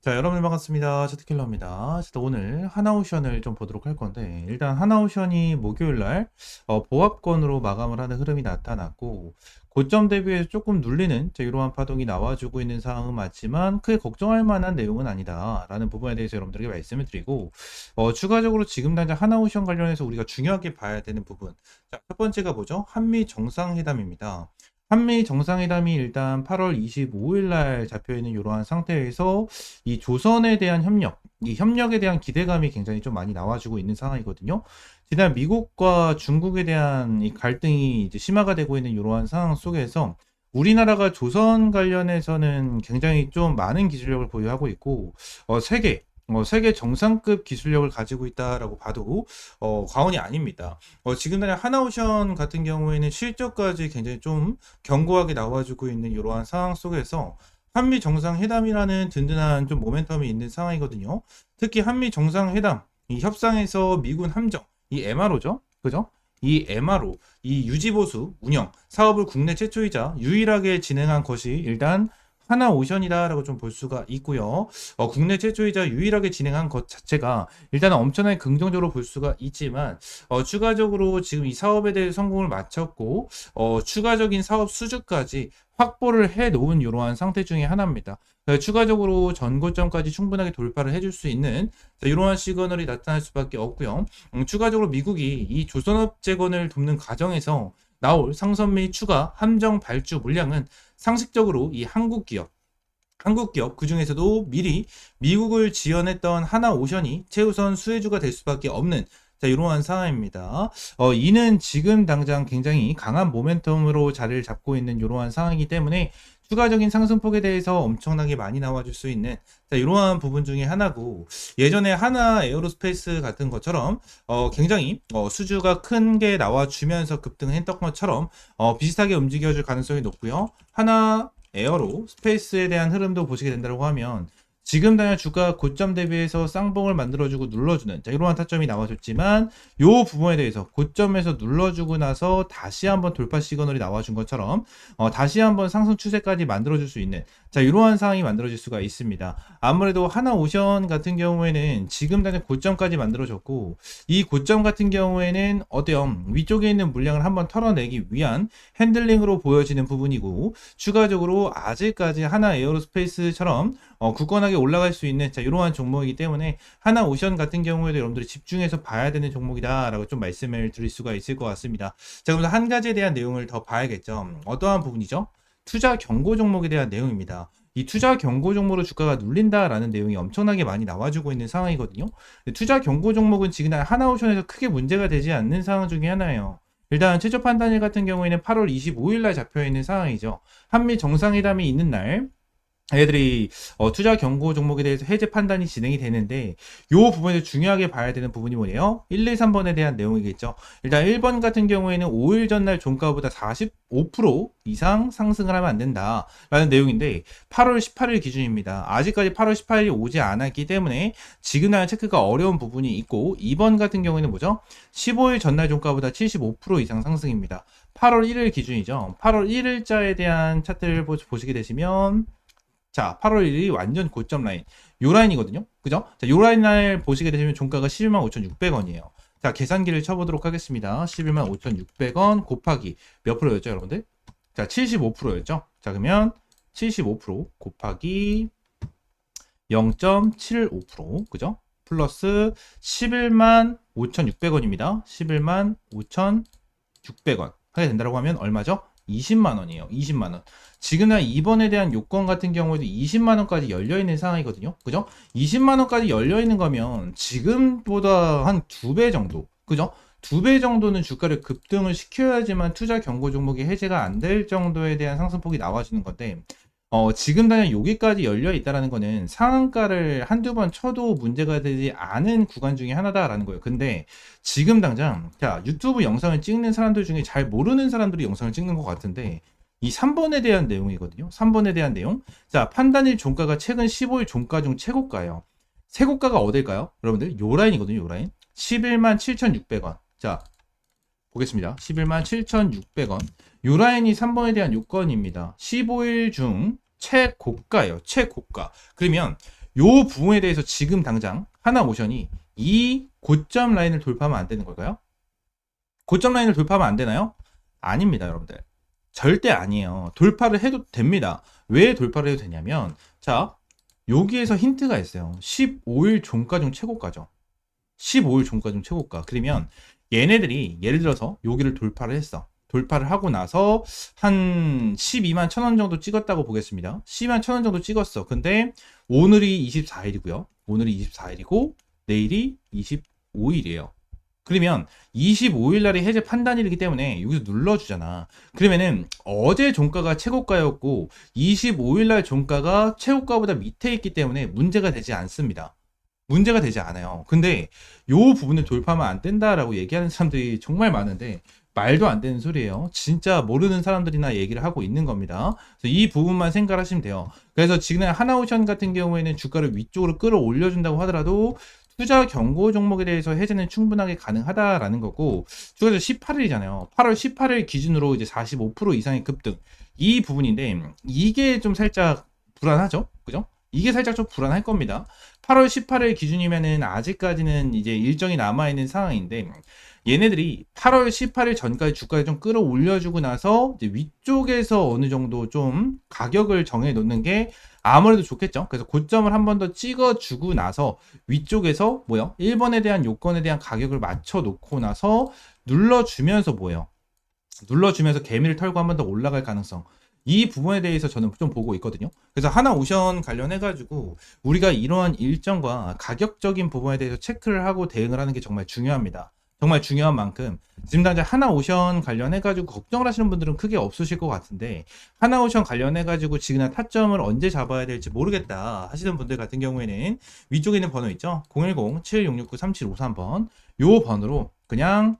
자, 여러분 반갑습니다. 제트킬러입니다. 오늘 하나오션을 좀 보도록 할 건데, 일단 하나오션이 목요일 날 보합권으로 마감을 하는 흐름이 나타났고, 고점 대비해서 조금 눌리는 이러한 파동이 나와주고 있는 상황은 맞지만 크게 걱정할 만한 내용은 아니다라는 부분에 대해서 여러분들에게 말씀을 드리고, 추가적으로 지금 당장 하나오션 관련해서 우리가 중요하게 봐야 되는 부분. 자, 첫 번째가 뭐죠? 한미 정상회담입니다. 한미 정상회담이 일단 8월 25일 날 잡혀 있는 이러한 상태에서 이 조선에 대한 협력, 이 협력에 대한 기대감이 굉장히 좀 많이 나와주고 있는 상황이거든요. 지난 미국과 중국에 대한 이 갈등이 이제 심화가 되고 있는 이러한 상황 속에서 우리나라가 조선 관련해서는 굉장히 좀 많은 기술력을 보유하고 있고, 세계 정상급 기술력을 가지고 있다라고 봐도 과언이 아닙니다. 지금 당장 하나오션 같은 경우에는 실적까지 굉장히 좀 견고하게 나와주고 있는 이러한 상황 속에서 한미 정상회담이라는 든든한 좀 모멘텀이 있는 상황이거든요. 특히 한미 정상회담 이 협상에서 미군 함정 이 MRO죠, 그죠? 이 MRO 이 유지보수 운영 사업을 국내 최초이자 유일하게 진행한 것이 일단 하나오션이다라고 좀 볼 수가 있고요. 국내 최초이자 유일하게 진행한 것 자체가 일단은 엄청나게 긍정적으로 볼 수가 있지만 추가적으로 지금 이 사업에 대해 성공을 마쳤고 추가적인 사업 수주까지 확보를 해 놓은 이러한 상태 중에 하나입니다. 추가적으로 전고점까지 충분하게 돌파를 해줄 수 있는 이러한 시그널이 나타날 수밖에 없고요. 추가적으로 미국이 이 조선업 재건을 돕는 과정에서 나올 상선 및 추가 함정 발주 물량은 상식적으로 이 한국 기업 그 중에서도 미리 미국을 지원했던 하나오션이 최우선 수혜주가 될 수밖에 없는 이러한 상황입니다. 이는 지금 당장 굉장히 강한 모멘텀으로 자리를 잡고 있는 이러한 상황이기 때문에 추가적인 상승폭에 대해서 엄청나게 많이 나와줄 수 있는 이러한 부분 중에 하나고, 예전에 하나 에어로스페이스 같은 것처럼 굉장히 수주가 큰 게 나와주면서 급등했던 것처럼 비슷하게 움직여줄 가능성이 높고요. 하나 에어로 스페이스에 대한 흐름도 보시게 된다고 하면 지금 당장 주가 고점 대비해서 쌍봉을 만들어주고 눌러주는 이러한 타점이 나와줬지만 이 부분에 대해서 고점에서 눌러주고 나서 다시 한번 돌파 시그널이 나와준 것처럼 다시 한번 상승 추세까지 만들어줄 수 있는 이러한 상황이 만들어질 수가 있습니다. 아무래도 하나오션 같은 경우에는 지금 당장 고점까지 만들어졌고, 이 고점 같은 경우에는 어때요? 위쪽에 있는 물량을 한번 털어내기 위한 핸들링으로 보여지는 부분이고, 추가적으로 아직까지 하나 에어로스페이스처럼 굳건하게 올라갈 수 있는 이러한 종목이기 때문에 하나오션 같은 경우에도 여러분들이 집중해서 봐야 되는 종목이다라고 좀 말씀을 드릴 수가 있을 것 같습니다. 자, 그럼 한 가지에 대한 내용을 더 봐야겠죠. 어떠한 부분이죠? 투자 경고 종목에 대한 내용입니다. 이 투자 경고 종목으로 주가가 눌린다라는 내용이 엄청나게 많이 나와주고 있는 상황이거든요. 투자 경고 종목은 지금 하나오션에서 크게 문제가 되지 않는 상황 중에 하나예요. 일단 최저 판단일 같은 경우에는 8월 25일 날 잡혀 있는 상황이죠. 한미 정상회담이 있는 날 얘들이 투자 경고 종목에 대해서 해제 판단이 진행이 되는데, 이 부분에서 중요하게 봐야 되는 부분이 뭐예요? 1, 2, 3번에 대한 내용이겠죠. 일단 1번 같은 경우에는 5일 전날 종가보다 45% 이상 상승을 하면 안 된다 라는 내용인데, 8월 18일 기준입니다. 아직까지 8월 18일이 오지 않았기 때문에 지금 날 체크가 어려운 부분이 있고, 2번 같은 경우에는 뭐죠? 15일 전날 종가보다 75% 이상 상승입니다. 8월 1일 기준이죠. 8월 1일자에 대한 차트를 보시게 되시면, 자, 8월 1일이 완전 고점 라인. 요 라인이거든요. 그죠? 자, 요 라인을 보시게 되시면 종가가 11만 5,600원이에요. 자, 계산기를 쳐보도록 하겠습니다. 11만 5,600원 곱하기 몇 프로였죠, 여러분들? 자, 75%였죠? 자, 그러면 75% 곱하기 0.75%, 그죠? 플러스 11만 5,600원입니다. 11만 5,600원. 하게 된다고 하면 얼마죠? 20만 원이에요. 20만 원. 지금 날 2번에 대한 요건 같은 경우에도 20만 원까지 열려 있는 상황이거든요. 그죠? 20만 원까지 열려 있는 거면 지금보다 한 2배 정도. 그죠? 2배 정도는 주가를 급등을 시켜야지만 투자 경고 종목이 해제가 안 될 정도에 대한 상승폭이 나와주는 건데, 지금 당장 여기까지 열려 있다라는 거는 상한가를 한두 번 쳐도 문제가 되지 않은 구간 중에 하나다라는 거예요. 근데 지금 당장 자, 유튜브 영상을 찍는 사람들 중에 잘 모르는 사람들이 영상을 찍는 것 같은데, 이 3번에 대한 내용이거든요. 3번에 대한 내용. 자, 판단일 종가가 최근 15일 종가 중 최고가예요. 최고가가 어딜까요? 여러분들 요 라인이거든요. 요 라인. 11만 7,600원. 자, 보겠습니다. 11만 7,600원. 요 라인이 3번에 대한 요건입니다. 15일 중 최고가예요. 최고가. 그러면 요 부분에 대해서 지금 당장 하나오션이 이 고점 라인을 돌파하면 안 되는 걸까요? 고점 라인을 돌파하면 안 되나요? 아닙니다, 여러분들. 절대 아니에요. 돌파를 해도 됩니다. 왜 돌파를 해도 되냐면, 자, 여기에서 힌트가 있어요. 15일 종가 중 최고가죠. 15일 종가 중 최고가. 그러면 얘네들이 예를 들어서 여기를 돌파를 했어. 돌파를 하고 나서 한 12만 1,000원 정도 찍었다고 보겠습니다. 12만 1,000원 정도 찍었어. 근데 오늘이 24일이고요. 오늘이 24일이고 내일이 25일이에요. 그러면 25일 날이 해제 판단일이기 때문에 여기서 눌러주잖아. 그러면은 어제 종가가 최고가였고 25일 날 종가가 최고가보다 밑에 있기 때문에 문제가 되지 않습니다. 문제가 되지 않아요. 근데 요 부분을 돌파하면 안 된다라고 얘기하는 사람들이 정말 많은데 말도 안 되는 소리예요. 진짜 모르는 사람들이나 얘기를 하고 있는 겁니다. 그래서 이 부분만 생각하시면 돼요. 그래서 지금 하나오션 같은 경우에는 주가를 위쪽으로 끌어올려준다고 하더라도 투자 경고 종목에 대해서 해제는 충분하게 가능하다라는 거고, 주가가 18일이잖아요. 8월 18일 기준으로 이제 45% 이상의 급등. 이 부분인데, 이게 좀 살짝 불안하죠? 그죠? 이게 살짝 좀 불안할 겁니다. 8월 18일 기준이면은 아직까지는 이제 일정이 남아있는 상황인데, 얘네들이 8월 18일 전까지 주가를 좀 끌어올려주고 나서 이제 위쪽에서 어느 정도 좀 가격을 정해 놓는 게 아무래도 좋겠죠. 그래서 고점을 한 번 더 찍어주고 나서 위쪽에서 뭐요? 1번에 대한 요건에 대한 가격을 맞춰 놓고 나서 눌러주면서 뭐예요? 눌러주면서 개미를 털고 한 번 더 올라갈 가능성. 이 부분에 대해서 저는 좀 보고 있거든요. 그래서 하나오션 관련해가지고 우리가 이러한 일정과 가격적인 부분에 대해서 체크를 하고 대응을 하는 게 정말 중요합니다. 정말 중요한 만큼 지금 당장 하나오션 관련해가지고 걱정을 하시는 분들은 크게 없으실 것 같은데, 하나오션 관련해가지고 지금 타점을 언제 잡아야 될지 모르겠다 하시는 분들 같은 경우에는 위쪽에 있는 번호 있죠? 010-7669-3753번 요 번호로 그냥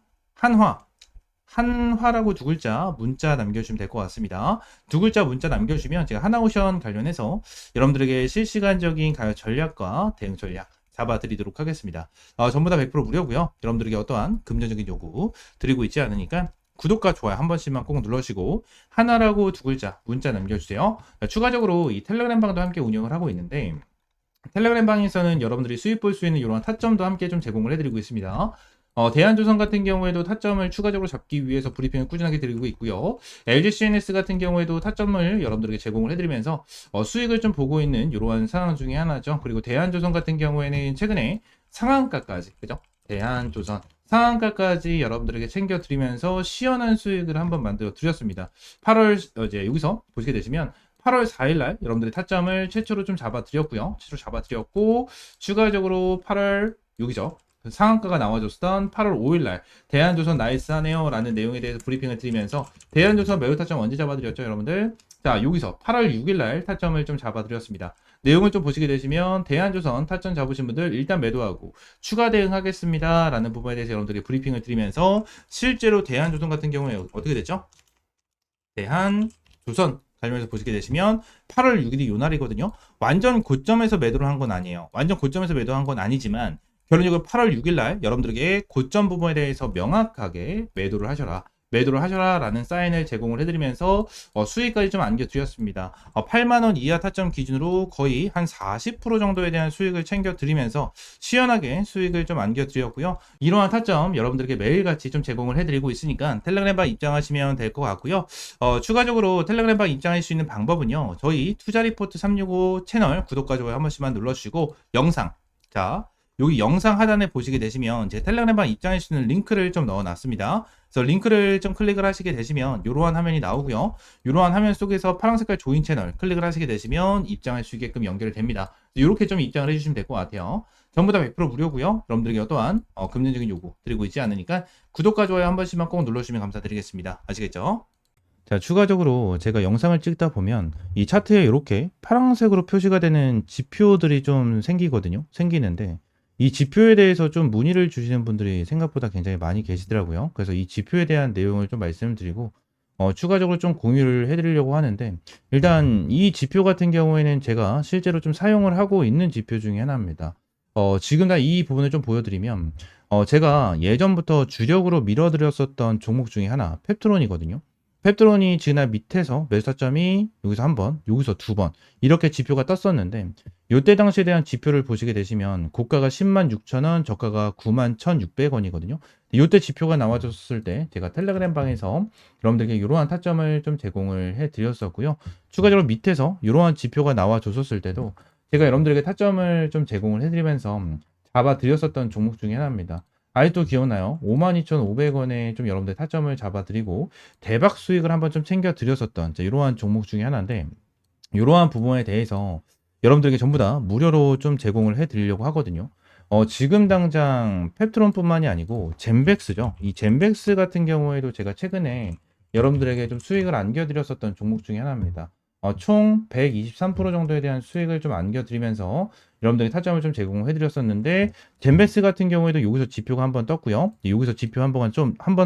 한화라고 두 글자 문자 남겨주시면 될 것 같습니다. 두 글자 문자 남겨주시면 제가 하나오션 관련해서 여러분들에게 실시간적인 가격 전략과 대응 전략 잡아드리도록 하겠습니다. 전부 다 100% 무료고요. 여러분들에게 어떠한 금전적인 요구 드리고 있지 않으니까 구독과 좋아요 한 번씩만 꼭 눌러주시고 하나라고 두 글자 문자 남겨주세요. 추가적으로 이 텔레그램 방도 함께 운영을 하고 있는데, 텔레그램 방에서는 여러분들이 수익 볼 수 있는 이런 타점도 함께 좀 제공을 해드리고 있습니다. 대한조선 같은 경우에도 타점을 추가적으로 잡기 위해서 브리핑을 꾸준하게 드리고 있고요. LGCNS 같은 경우에도 타점을 여러분들에게 제공을 해드리면서 수익을 좀 보고 있는 이러한 상황 중에 하나죠. 그리고 대한조선 같은 경우에는 최근에 상한가까지, 그죠? 대한조선 상한가까지 여러분들에게 챙겨드리면서 시원한 수익을 한번 만들어 드렸습니다. 8월 이제 여기서 보시게 되시면 8월 4일날 여러분들의 타점을 최초로 좀 잡아드렸고요. 최초로 잡아드렸고, 추가적으로 8월 6이죠. 상한가가 나와줬던 8월 5일날 대한조선 나이스하네요 라는 내용에 대해서 브리핑을 드리면서 대한조선 매우 타점 언제 잡아드렸죠, 여러분들? 자, 여기서 8월 6일날 타점을 좀 잡아드렸습니다. 내용을 좀 보시게 되시면 대한조선 타점 잡으신 분들 일단 매도하고 추가 대응하겠습니다 라는 부분에 대해서 여러분들이 브리핑을 드리면서 실제로 대한조선 같은 경우에 어떻게 됐죠? 대한조선 관련해서 보시게 되시면 8월 6일이 요 날이거든요. 완전 고점에서 매도를 한 건 아니에요. 완전 고점에서 매도한 건 아니지만 결론적으로 8월 6일 날 여러분들에게 고점 부분에 대해서 명확하게 매도를 하셔라 라는 사인을 제공을 해드리면서 수익까지 좀 안겨드렸습니다. 8만원 이하 타점 기준으로 거의 한 40% 정도에 대한 수익을 챙겨드리면서 시원하게 수익을 좀 안겨드렸고요. 이러한 타점 여러분들에게 매일같이 좀 제공을 해드리고 있으니까 텔레그램방 입장하시면 될 것 같고요. 추가적으로 텔레그램방 입장할 수 있는 방법은요, 저희 투자리포트 365 채널 구독과 좋아요 한 번씩만 눌러주시고 영상, 자 여기 영상 하단에 보시게 되시면 제 텔레그램방 입장할 수 있는 링크를 좀 넣어놨습니다. 그래서 링크를 좀 클릭을 하시게 되시면 이러한 화면이 나오고요. 이러한 화면 속에서 파란 색깔 조인 채널 클릭을 하시게 되시면 입장할 수 있게끔 연결이 됩니다. 이렇게 좀 입장을 해주시면 될 것 같아요. 전부 다 100% 무료고요. 여러분들에게 또한 금전적인 요구 드리고 있지 않으니까 구독과 좋아요 한 번씩만 꼭 눌러주시면 감사드리겠습니다. 아시겠죠? 자, 추가적으로 제가 영상을 찍다 보면 이 차트에 이렇게 파란색으로 표시가 되는 지표들이 좀 생기는데 이 지표에 대해서 좀 문의를 주시는 분들이 생각보다 굉장히 많이 계시더라고요. 그래서 이 지표에 대한 내용을 좀 말씀드리고 추가적으로 좀 공유를 해드리려고 하는데, 일단 이 지표 같은 경우에는 제가 실제로 좀 사용을 하고 있는 지표 중에 하나입니다. 지금 다 이 부분을 좀 보여드리면 제가 예전부터 주력으로 밀어드렸었던 종목 중에 하나 펩트론이거든요. 펩트론이 지난 밑에서 매수 타점이 여기서 한 번, 여기서 두 번 이렇게 지표가 떴었는데 요때 당시에 대한 지표를 보시게 되시면 고가가 106,000원, 저가가 91,600원이거든요. 요때 지표가 나와줬을 때 제가 텔레그램 방에서 여러분들에게 이러한 타점을 좀 제공을 해 드렸었고요. 추가적으로 밑에서 이러한 지표가 나와줬었을 때도 제가 여러분들에게 타점을 좀 제공을 해드리면서 잡아 드렸었던 종목 중에 하나입니다. 아직도 기억나요? 52,500원에 좀 여러분들 타점을 잡아 드리고 대박 수익을 한번 좀 챙겨 드렸었던 이러한 종목 중에 하나인데, 이러한 부분에 대해서 여러분들에게 전부 다 무료로 좀 제공을 해 드리려고 하거든요. 지금 당장 펩트론뿐만이 아니고 젠백스죠. 이 젠백스 같은 경우에도 제가 최근에 여러분들에게 좀 수익을 안겨드렸었던 종목 중에 하나입니다. 총 123% 정도에 대한 수익을 좀 안겨드리면서 여러분들이 타점을 좀 제공해 드렸었는데, 젠베스 같은 경우에도 여기서 지표가 한번 떴고요. 여기서 지표 한 번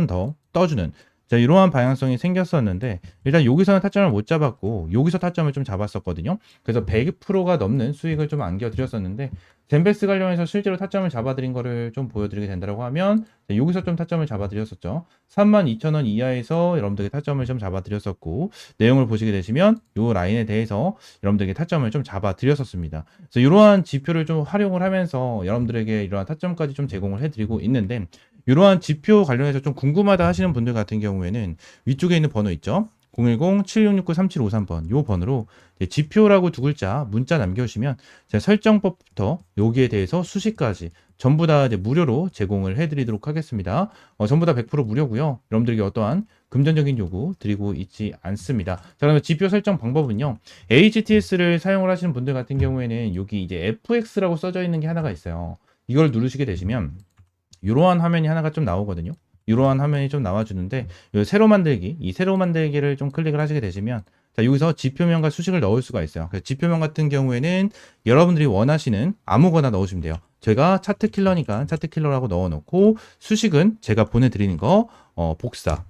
더 떠주는 이러한 방향성이 생겼었는데, 일단 여기서는 타점을 못 잡았고 여기서 타점을 좀 잡았었거든요. 그래서 100%가 넘는 수익을 좀 안겨드렸었는데, 젠베스 관련해서 실제로 타점을 잡아드린 거를 좀 보여드리게 된다고 하면 여기서 좀 타점을 잡아드렸었죠. 32,000원 이하에서 여러분들에게 타점을 좀 잡아드렸었고, 내용을 보시게 되시면 이 라인에 대해서 여러분들에게 타점을 좀 잡아드렸었습니다. 그래서 이러한 지표를 좀 활용을 하면서 여러분들에게 이러한 타점까지 좀 제공을 해드리고 있는데, 이러한 지표 관련해서 좀 궁금하다 하시는 분들 같은 경우에는 위쪽에 있는 번호 있죠? 010-7669-3753번 요 번호로 지표라고 두 글자 문자 남겨주시면 제가 설정법부터 여기에 대해서 수식까지 전부 다 무료로 제공을 해드리도록 하겠습니다. 전부 다 100% 무료고요. 여러분들에게 어떠한 금전적인 요구 드리고 있지 않습니다. 자, 그러면 지표 설정 방법은요. HTS를 사용을 하시는 분들 같은 경우에는 여기 이제 FX라고 써져 있는 게 하나가 있어요. 이걸 누르시게 되시면 이러한 화면이 하나가 좀 나오거든요. 이러한 화면이 좀 나와주는데, 세로 만들기, 이 세로 만들기를 좀 클릭을 하시게 되시면, 자, 여기서 지표명과 수식을 넣을 수가 있어요. 그래서 지표명 같은 경우에는 여러분들이 원하시는 아무거나 넣으시면 돼요. 제가 차트 킬러니까 차트 킬러라고 넣어놓고, 수식은 제가 보내드리는 거, 복사,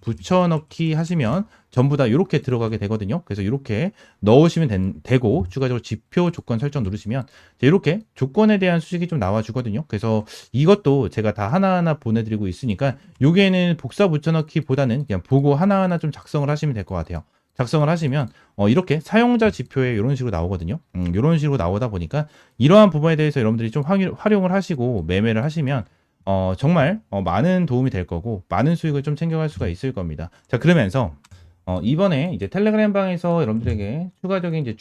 붙여넣기 하시면 전부 다 이렇게 들어가게 되거든요. 그래서 이렇게 넣으시면 되고, 추가적으로 지표 조건 설정 누르시면 이렇게 조건에 대한 수식이 좀 나와주거든요. 그래서 이것도 제가 다 하나하나 보내드리고 있으니까 여기에는 복사 붙여넣기보다는 그냥 보고 하나하나 좀 작성을 하시면 될 것 같아요. 작성을 하시면 이렇게 사용자 지표에 이런 식으로 나오거든요. 이런 식으로 나오다 보니까 이러한 부분에 대해서 여러분들이 좀 활용을 하시고 매매를 하시면 정말 많은 도움이 될 거고 많은 수익을 좀 챙겨갈 수가 있을 겁니다. 자, 그러면서 이번에 이제 텔레그램 방에서 여러분들에게 추가적인 이제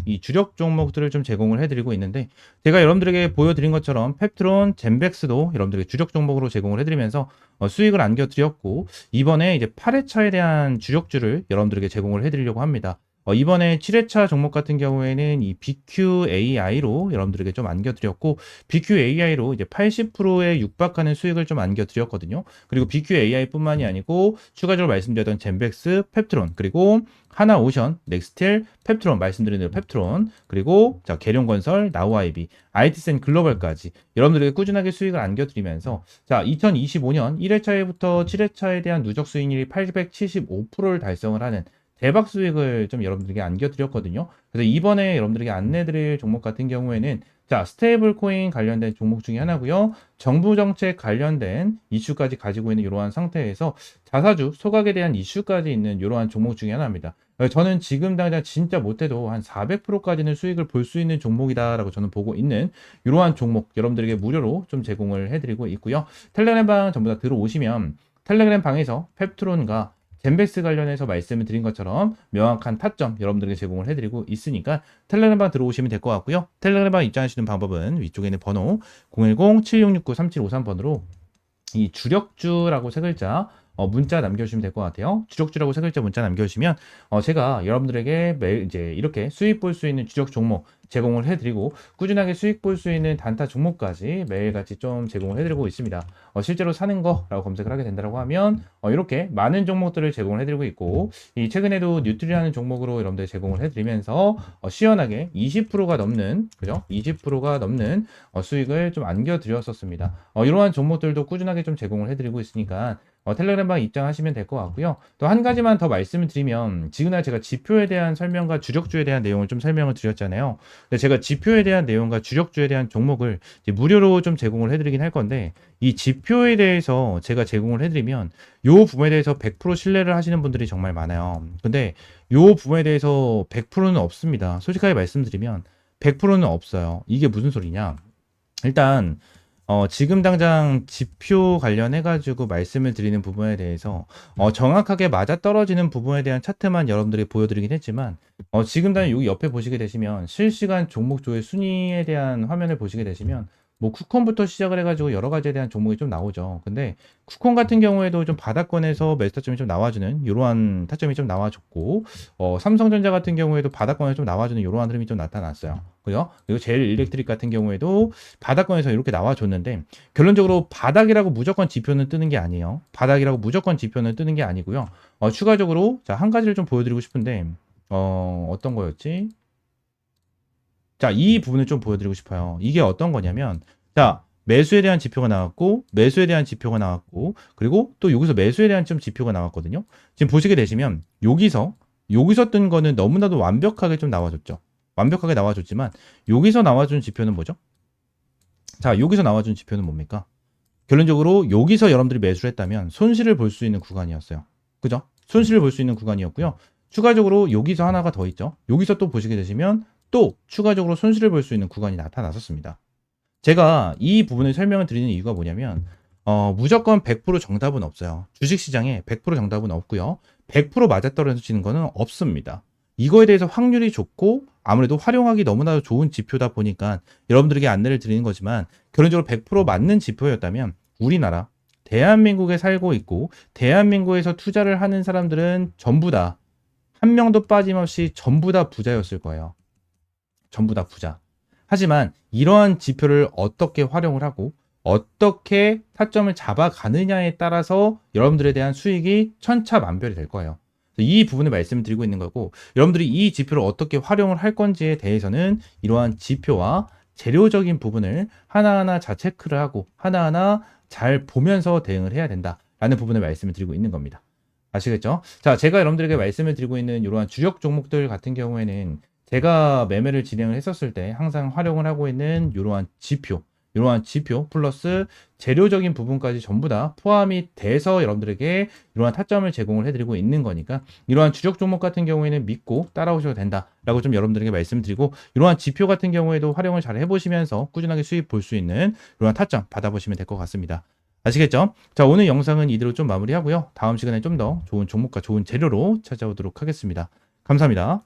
이 주력 종목들을 좀 제공을 해드리고 있는데, 제가 여러분들에게 보여드린 것처럼 펩트론, 젠백스도 여러분들에게 주력 종목으로 제공을 해드리면서 수익을 안겨드렸고, 이번에 이제 8회차에 대한 주력주를 여러분들에게 제공을 해드리려고 합니다. 이번에 7회차 종목 같은 경우에는 이 BQAI로 여러분들에게 좀 안겨드렸고, BQAI로 이제 80%에 육박하는 수익을 좀 안겨드렸거든요. 그리고 BQAI 뿐만이 아니고 추가적으로 말씀드렸던 젠백스, 펩트론, 그리고 하나오션, 넥스텔, 펩트론, 말씀드린 대로 펩트론, 그리고 자, 계룡건설, 나우아이비, IT센 글로벌까지 여러분들에게 꾸준하게 수익을 안겨드리면서, 자, 2025년 1회차에부터 7회차에 대한 누적 수익률이 875%를 달성을 하는 대박 수익을 좀 여러분들에게 안겨드렸거든요. 그래서 이번에 여러분들에게 안내드릴 종목 같은 경우에는, 자, 스테이블 코인 관련된 종목 중에 하나고요. 정부 정책 관련된 이슈까지 가지고 있는 이러한 상태에서 자사주 소각에 대한 이슈까지 있는 이러한 종목 중에 하나입니다. 저는 지금 당장 진짜 못해도 한 400%까지는 수익을 볼 수 있는 종목이다라고 저는 보고 있는 이러한 종목 여러분들에게 무료로 좀 제공을 해드리고 있고요. 텔레그램 방 전부 다 들어오시면 텔레그램 방에서 펩트론과 젠베스 관련해서 말씀을 드린 것처럼 명확한 타점 여러분들에게 제공을 해드리고 있으니까 텔레그램방 들어오시면 될 것 같고요. 텔레그램방 입장하시는 방법은 위쪽에 있는 번호 010-7669-3753번으로 이 주력주라고 세 글자 문자 남겨주시면 될 것 같아요. 주력주라고 세 글자 문자 남겨주시면 제가 여러분들에게 매일 이제 이렇게 수익 볼 수 있는 주력 종목 제공을 해드리고, 꾸준하게 수익 볼 수 있는 단타 종목까지 매일같이 좀 제공을 해드리고 있습니다. 실제로 사는 거라고 검색을 하게 된다고 하면 이렇게 많은 종목들을 제공을 해드리고 있고, 이 최근에도 뉴트리라는 종목으로 여러분들 제공을 해드리면서 시원하게 20%가 넘는, 그죠? 20%가 넘는 수익을 좀 안겨드렸었습니다. 이러한 종목들도 꾸준하게 좀 제공을 해드리고 있으니까 텔레그램방 입장하시면 될 것 같고요. 또 한 가지만 더 말씀을 드리면, 지금날 제가 지표에 대한 설명과 주력주에 대한 내용을 좀 설명을 드렸잖아요. 근데 제가 지표에 대한 내용과 주력주에 대한 종목을 이제 무료로 좀 제공을 해드리긴 할 건데, 이 지표에 대해서 제가 제공을 해드리면 요 부분에 대해서 100% 신뢰를 하시는 분들이 정말 많아요. 근데 요 부분에 대해서 100%는 없습니다. 솔직하게 말씀드리면 100%는 없어요. 이게 무슨 소리냐? 일단 지금 당장 지표 관련해 가지고 말씀을 드리는 부분에 대해서 정확하게 맞아떨어지는 부분에 대한 차트만 여러분들이 보여드리긴 했지만 지금 당장 여기 옆에 보시게 되시면 실시간 종목 조회 순위에 대한 화면을 보시게 되시면 뭐 쿠폰부터 시작을 해가지고 여러 가지에 대한 종목이 좀 나오죠. 근데 쿠폰 같은 경우에도 좀 바닥권에서 매수 타점이 좀 나와주는 이러한 타점이 좀 나와줬고 삼성전자 같은 경우에도 바닥권에 좀 나와주는 이러한 흐름이 좀 나타났어요. 그죠? 그리고 제일 일렉트릭 같은 경우에도 바닥권에서 이렇게 나와줬는데 결론적으로 바닥이라고 무조건 지표는 뜨는 게 아니에요. 바닥이라고 무조건 지표는 뜨는 게 아니고요. 추가적으로 자, 한 가지를 좀 보여드리고 싶은데 어떤 거였지? 자, 이 부분을 좀 보여드리고 싶어요. 이게 어떤 거냐면, 자, 매수에 대한 지표가 나왔고, 매수에 대한 지표가 나왔고, 그리고 또 여기서 매수에 대한 좀 지표가 나왔거든요. 지금 보시게 되시면, 여기서 뜬 거는 너무나도 완벽하게 좀 나와줬죠. 완벽하게 나와줬지만, 여기서 나와준 지표는 뭐죠? 자, 여기서 나와준 지표는 뭡니까? 결론적으로 여기서 여러분들이 매수를 했다면 손실을 볼 수 있는 구간이었어요. 그죠? 손실을 볼 수 있는 구간이었고요. 추가적으로 여기서 하나가 더 있죠. 여기서 또 보시게 되시면 또 추가적으로 손실을 볼 수 있는 구간이 나타났었습니다. 제가 이 부분을 설명을 드리는 이유가 뭐냐면 무조건 100% 정답은 없어요. 주식시장에 100% 정답은 없고요. 100% 맞아떨어지는 거는 없습니다. 이거에 대해서 확률이 좋고 아무래도 활용하기 너무나도 좋은 지표다 보니까 여러분들에게 안내를 드리는 거지만 결론적으로 100% 맞는 지표였다면 우리나라 대한민국에 살고 있고 대한민국에서 투자를 하는 사람들은 전부 다 한 명도 빠짐없이 전부 다 부자였을 거예요. 전부 다 부자. 하지만 이러한 지표를 어떻게 활용을 하고 어떻게 타점을 잡아가느냐에 따라서 여러분들에 대한 수익이 천차만별이 될 거예요. 이 부분을 말씀을 드리고 있는 거고 여러분들이 이 지표를 어떻게 활용을 할 건지에 대해서는 이러한 지표와 재료적인 부분을 하나하나 잘 체크를 하고 하나하나 잘 보면서 대응을 해야 된다라는 부분을 말씀을 드리고 있는 겁니다. 아시겠죠? 자, 제가 여러분들에게 말씀을 드리고 있는 이러한 주력 종목들 같은 경우에는 제가 매매를 진행을 했었을 때 항상 활용을 하고 있는 이러한 지표 플러스 재료적인 부분까지 전부 다 포함이 돼서 여러분들에게 이러한 타점을 제공을 해드리고 있는 거니까 이러한 주력 종목 같은 경우에는 믿고 따라오셔도 된다라고 좀 여러분들에게 말씀드리고 이러한 지표 같은 경우에도 활용을 잘 해보시면서 꾸준하게 수익 볼 수 있는 이러한 타점 받아보시면 될 것 같습니다. 아시겠죠? 자, 오늘 영상은 이대로 좀 마무리하고요. 다음 시간에 좀 더 좋은 종목과 좋은 재료로 찾아오도록 하겠습니다. 감사합니다.